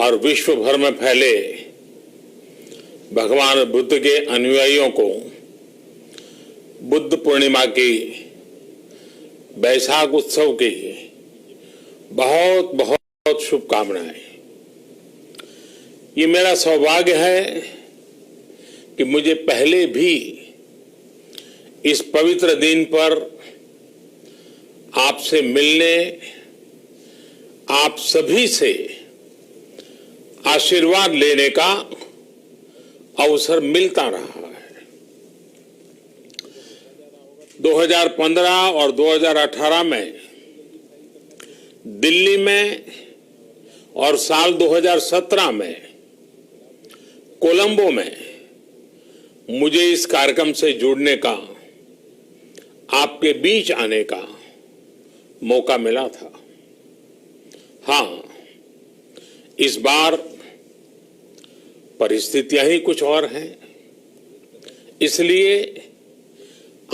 और विश्व भर में फैले भगवान बुद्ध के अनुयायियों को बुद्ध पूर्णिमा की बैसाख उत्सव की बहुत बहुत शुभकामनाएं। ये मेरा सौभाग्य है कि मुझे पहले भी इस पवित्र दिन पर आपसे मिलने, आप सभी से आशीर्वाद लेने का अवसर मिलता रहा है। 2015 और 2018 में दिल्ली में और साल 2017 में कोलंबो में मुझे इस कार्यक्रम से जुड़ने का, आपके बीच आने का मौका मिला था। हाँ, इस बार परिस्थितियां ही कुछ और हैं, इसलिए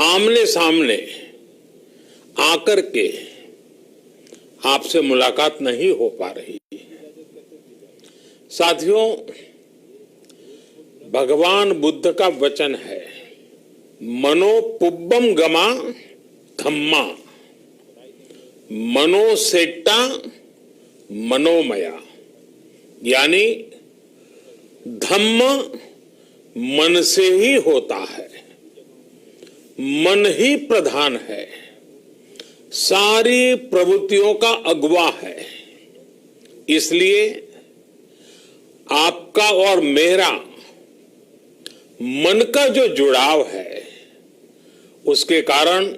आमने सामने आकर के आपसे मुलाकात नहीं हो पा रही। साथियों, भगवान बुद्ध का वचन है, मनो पुब्बम गमा धम्मा, मनोसेट्टा मनोमया, यानी धम्म मन से ही होता है, मन ही प्रधान है, सारी प्रवृत्तियों का अगुवा है। इसलिए आपका और मेरा मन का जो जुड़ाव है, उसके कारण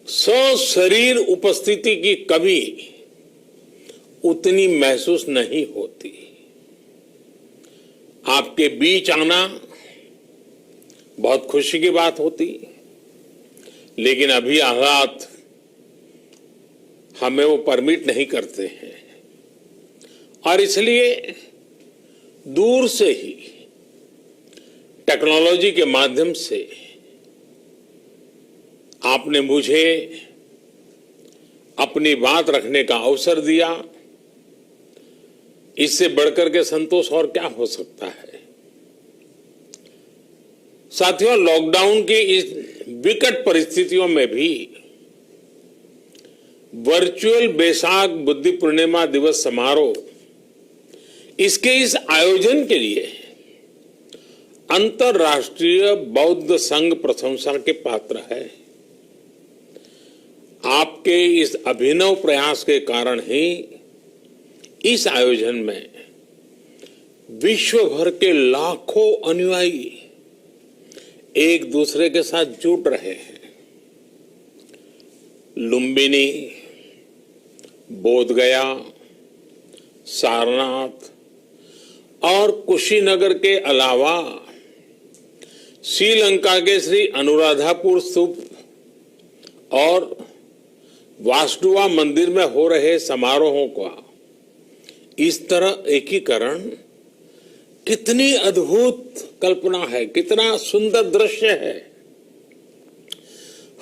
सशरीर उपस्थिति की कभी उतनी महसूस नहीं होती। आपके बीच आना बहुत खुशी की बात होती, लेकिन अभी हालात हमें वो परमिट नहीं करते हैं और इसलिए दूर से ही टेक्नोलॉजी के माध्यम से आपने मुझे अपनी बात रखने का अवसर दिया। इससे बढ़कर के संतोष और क्या हो सकता है। साथियों, लॉकडाउन की इस विकट परिस्थितियों में भी वर्चुअल बैसाख बुद्ध पूर्णिमा दिवस समारोह, इसके इस आयोजन के लिए अंतर्राष्ट्रीय बौद्ध संघ प्रशंसा के पात्र है। आपके इस अभिनव प्रयास के कारण ही इस आयोजन में विश्व भर के लाखों अनुयायी एक दूसरे के साथ जुड़ रहे हैं। लुम्बिनी, बोधगया, सारनाथ और कुशीनगर के अलावा श्रीलंका के श्री अनुराधापुर स्तूप और वासुदेवा मंदिर में हो रहे समारोहों का इस तरह एकीकरण कितनी अद्भुत कल्पना है, कितना सुंदर दृश्य है।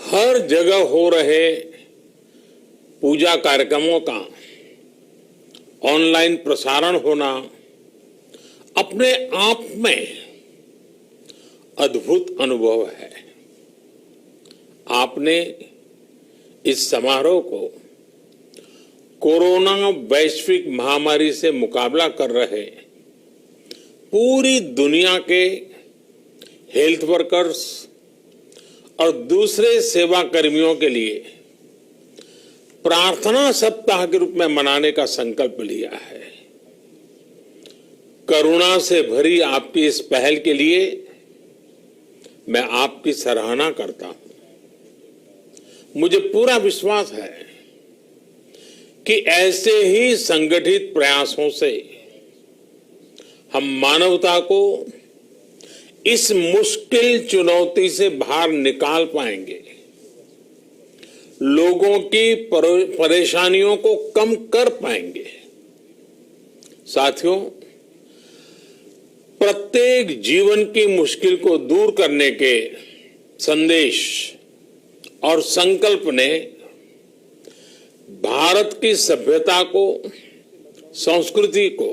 हर जगह हो रहे पूजा कार्यक्रमों का ऑनलाइन प्रसारण होना अपने आप में अद्भुत अनुभव है। आपने इस समारोह को कोरोना वैश्विक महामारी से मुकाबला कर रहे पूरी दुनिया के हेल्थ वर्कर्स और दूसरे सेवा कर्मियों के लिए प्रार्थना सप्ताह के रूप में मनाने का संकल्प लिया है। करुणा से भरी आपकी इस पहल के लिए मैं आपकी सराहना करता हूं। मुझे पूरा विश्वास है कि ऐसे ही संगठित प्रयासों से हम मानवता को इस मुश्किल चुनौती से बाहर निकाल पाएंगे, लोगों की परेशानियों को कम कर पाएंगे। साथियों, प्रत्येक जीवन की मुश्किल को दूर करने के संदेश और संकल्प ने भारत की सभ्यता को संस्कृति को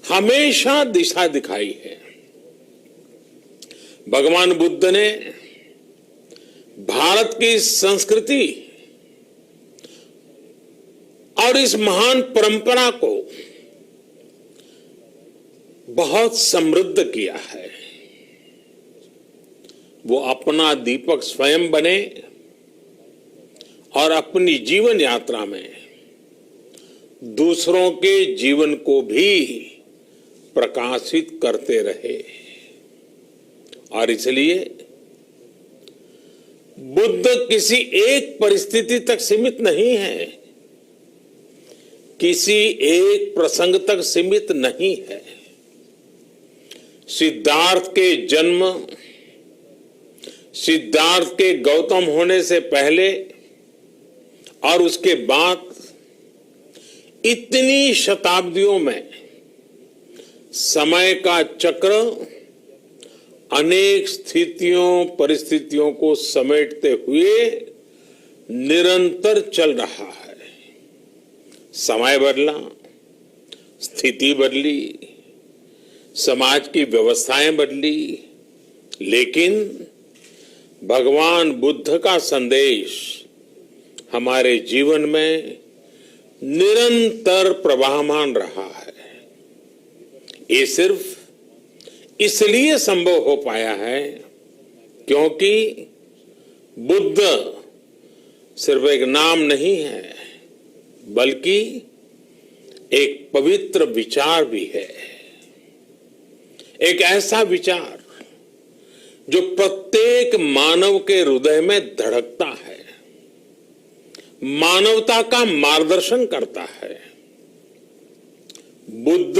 हमेशा दिशा दिखाई है। भगवान बुद्ध ने भारत की संस्कृति और इस महान परंपरा को बहुत समृद्ध किया है। वो अपना दीपक स्वयं बने और अपनी जीवन यात्रा में दूसरों के जीवन को भी प्रकाशित करते रहे। और इसलिए बुद्ध किसी एक परिस्थिति तक सीमित नहीं है, किसी एक प्रसंग तक सीमित नहीं है। सिद्धार्थ के जन्म, सिद्धार्थ के गौतम होने से पहले और उसके बाद इतनी शताब्दियों में समय का चक्र अनेक स्थितियों परिस्थितियों को समेटते हुए निरंतर चल रहा है। समय बदला, स्थिति बदली, समाज की व्यवस्थाएं बदली, लेकिन भगवान बुद्ध का संदेश हमारे जीवन में निरंतर प्रवाहमान रहा है। ये सिर्फ इसलिए संभव हो पाया है क्योंकि बुद्ध सिर्फ एक नाम नहीं है, बल्कि एक पवित्र विचार भी है। एक ऐसा विचार जो प्रत्येक मानव के हृदय में धड़कता है, मानवता का मार्गदर्शन करता है। बुद्ध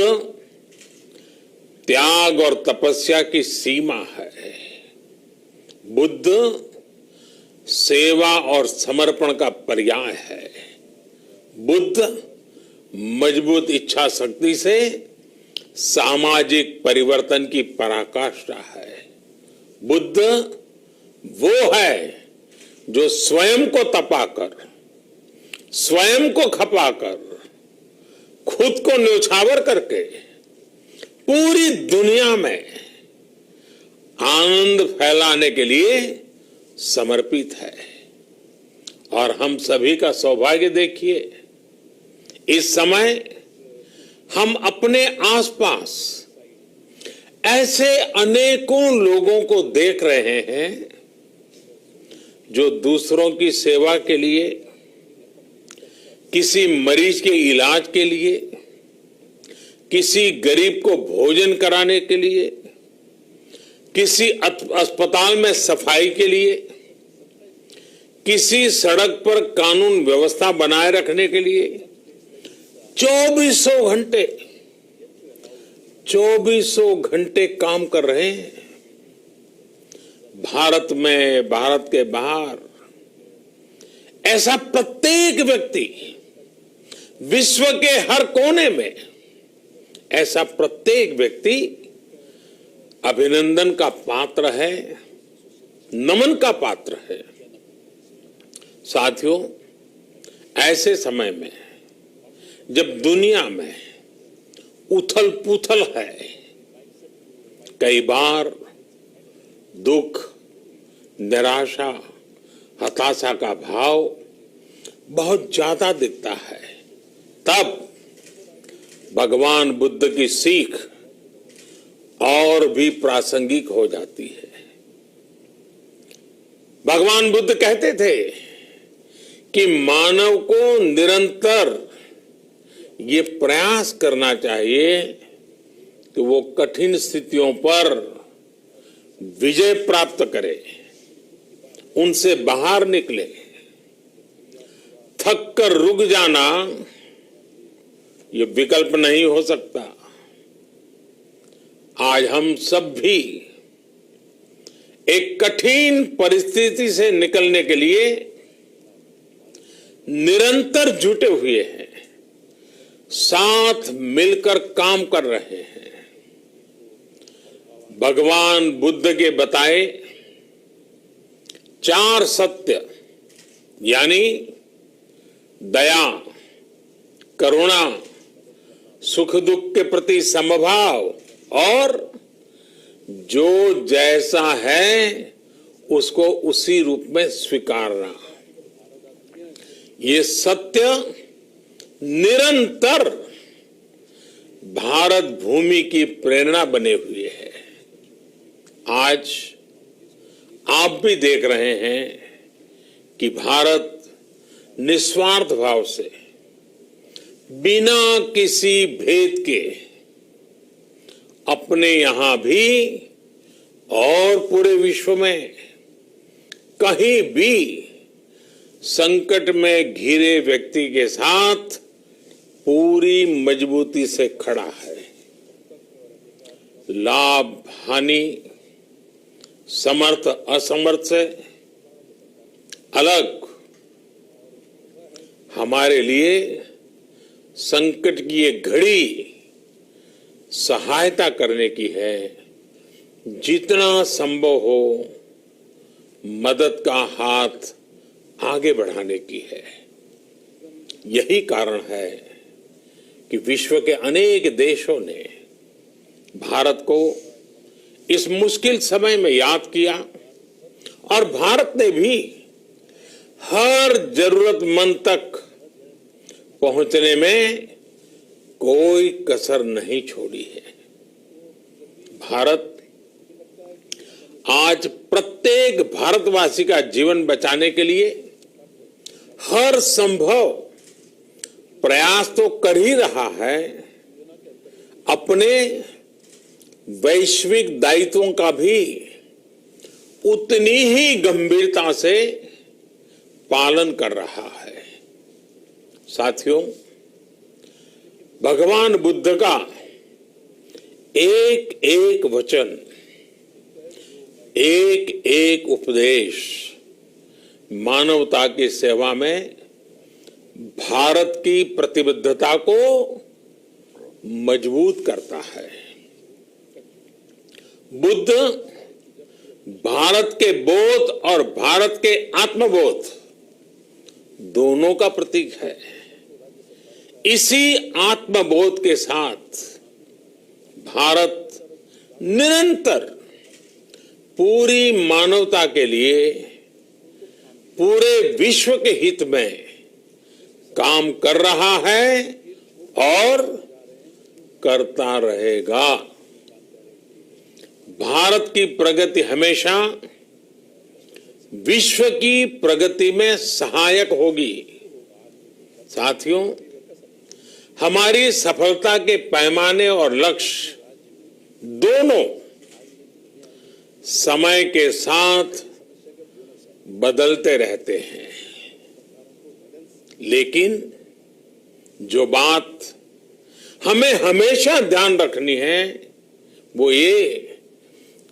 त्याग और तपस्या की सीमा है। बुद्ध सेवा और समर्पण का पर्याय है। बुद्ध मजबूत इच्छा शक्ति से सामाजिक परिवर्तन की पराकाष्ठा है। बुद्ध वो है जो स्वयं को तपाकर, स्वयं को खपाकर, खुद को न्योछावर करके पूरी दुनिया में आनंद फैलाने के लिए समर्पित है। और हम सभी का सौभाग्य देखिए, इस समय हम अपने आसपास ऐसे अनेकों लोगों को देख रहे हैं जो दूसरों की सेवा के लिए, किसी मरीज के इलाज के लिए, किसी गरीब को भोजन कराने के लिए, किसी अस्पताल में सफाई के लिए, किसी सड़क पर कानून व्यवस्था बनाए रखने के लिए चौबीसों घंटे काम कर रहे हैं। भारत में, भारत के बाहर ऐसा प्रत्येक व्यक्ति, विश्व के हर कोने में ऐसा प्रत्येक व्यक्ति अभिनंदन का पात्र है, नमन का पात्र है। साथियों, ऐसे समय में जब दुनिया में उथल पुथल है, कई बार दुख, निराशा, हताशा का भाव बहुत ज्यादा दिखता है, तब भगवान बुद्ध की सीख और भी प्रासंगिक हो जाती है। भगवान बुद्ध कहते थे कि मानव को निरंतर ये प्रयास करना चाहिए कि वो कठिन स्थितियों पर विजय प्राप्त करे, उनसे बाहर निकले। थक कर रुक जाना ये विकल्प नहीं हो सकता। आज हम सब भी एक कठिन परिस्थिति से निकलने के लिए निरंतर जुटे हुए हैं, साथ मिलकर काम कर रहे हैं। भगवान बुद्ध के बताए 4 सत्य यानी दया, करुणा, सुख दुख के प्रति समभाव और जो जैसा है उसको उसी रूप में स्वीकारना, ये सत्य निरंतर भारत भूमि की प्रेरणा बने हुए है। आज आप भी देख रहे हैं कि भारत निस्वार्थ भाव से बिना किसी भेद के अपने यहां भी और पूरे विश्व में कहीं भी संकट में घिरे व्यक्ति के साथ पूरी मजबूती से खड़ा है। लाभ हानि, समर्थ असमर्थ से अलग हमारे लिए संकट की ये घड़ी सहायता करने की है। जितना संभव हो मदद का हाथ आगे बढ़ाने की है। यही कारण है कि विश्व के अनेक देशों ने भारत को इस मुश्किल समय में याद किया और भारत ने भी हर जरूरतमंद तक पहुंचने में कोई कसर नहीं छोड़ी है। भारत आज प्रत्येक भारतवासी का जीवन बचाने के लिए हर संभव प्रयास तो कर ही रहा है, अपने वैश्विक दायित्वों का भी उतनी ही गंभीरता से पालन कर रहा है। साथियों, भगवान बुद्ध का एक एक वचन, एक एक उपदेश मानवता की सेवा में भारत की प्रतिबद्धता को मजबूत करता है। बुद्ध भारत के बोध और भारत के आत्मबोध दोनों का प्रतीक है। इसी आत्मबोध के साथ भारत निरंतर पूरी मानवता के लिए, पूरे विश्व के हित में काम कर रहा है और करता रहेगा। भारत की प्रगति हमेशा विश्व की प्रगति में सहायक होगी। साथियों, हमारी सफलता के पैमाने और लक्ष्य दोनों समय के साथ बदलते रहते हैं, लेकिन जो बात हमें हमेशा ध्यान रखनी है वो ये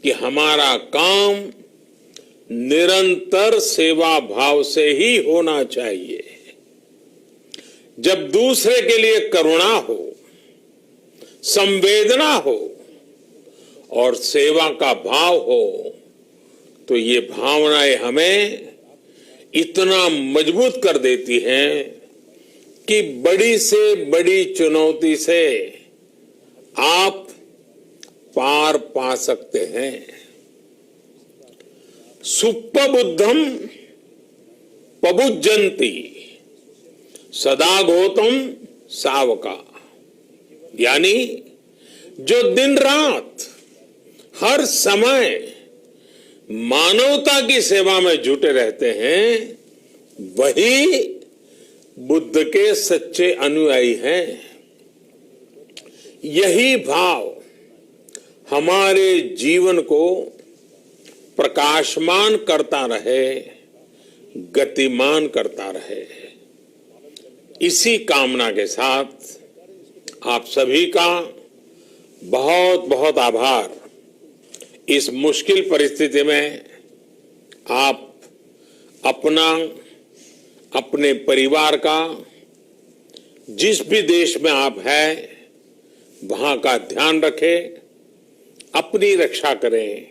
कि हमारा काम निरंतर सेवा भाव से ही होना चाहिए। जब दूसरे के लिए करुणा हो, संवेदना हो और सेवा का भाव हो तो ये भावनाएं हमें इतना मजबूत कर देती हैं कि बड़ी से बड़ी चुनौती से आप पार पा सकते हैं। सुप्पबुद्धम पबुज्जन्ति सदा गौतम सावका, यानी जो दिन रात हर समय मानवता की सेवा में जुटे रहते हैं वही बुद्ध के सच्चे अनुयायी हैं। यही भाव हमारे जीवन को प्रकाशमान करता रहे, गतिमान करता रहे। इसी कामना के साथ आप सभी का बहुत बहुत आभार। इस मुश्किल परिस्थिति में आप अपना, अपने परिवार का, जिस भी देश में आप हैं वहां का ध्यान रखें, अपनी रक्षा करें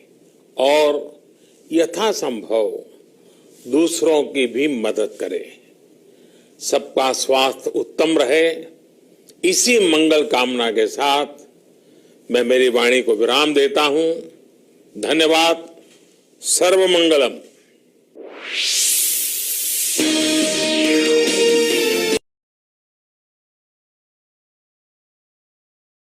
और यथासंभव दूसरों की भी मदद करें। सबका स्वास्थ्य उत्तम रहे, इसी मंगल कामना के साथ मैं मेरी वाणी को विराम देता हूं। धन्यवाद। सर्वमंगलम।